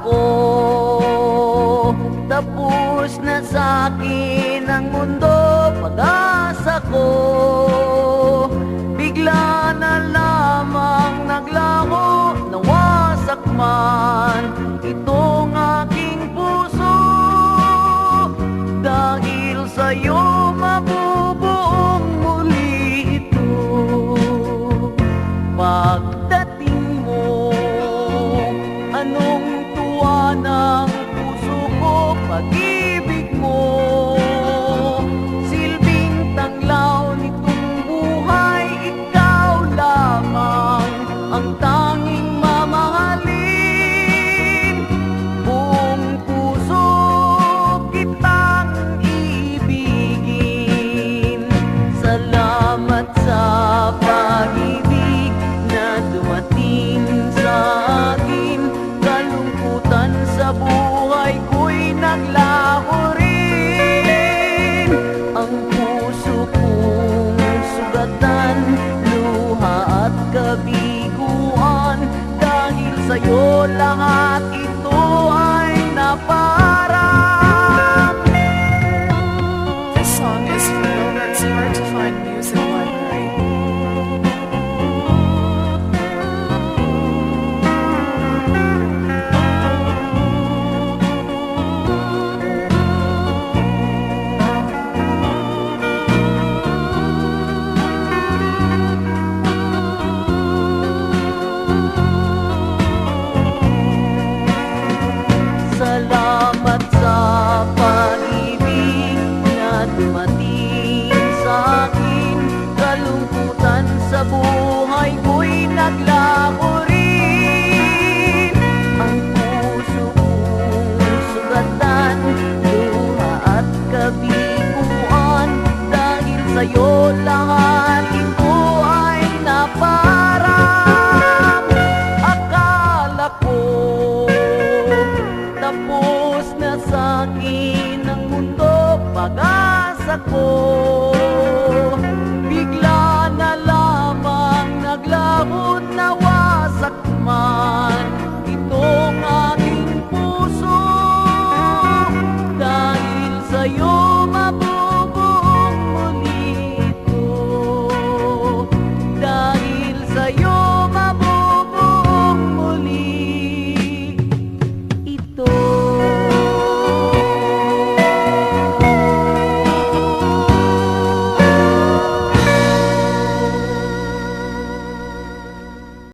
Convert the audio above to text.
ko tapos na sa'kin ang mundo, pag-asa ko bigla na lamang naglaho, nawasak man itong aking puso. Dahil sa'yo mabubuong muli ito. Pagdating mo, anong tuwa ng puso ko, pag-ibig mo, silbing tanglaw nitong buhay, ikaw lamang ang tanging mamahalin. Buong puso kitang ibigin. Salamat sa pag-ibig na dumating sa akin. Kalungkutan sa buhay ko'y naglaho rin. Ang puso kong sugatan, luha at kabiguan. Dahil sa'yo lahat ito ay naparang. This song is from Milbert's Hard to Find Music Library. Salamat sa pag-ibig na dumating sa akin. Kalungkutan sa buhay ko'y naglaho rin. Ang puso kong sugatan, luha at kabiguan. Dahil sa'yo lahat ito ay naparang. Akala ko tapos na sa'kin ang mundo, pag-asa ko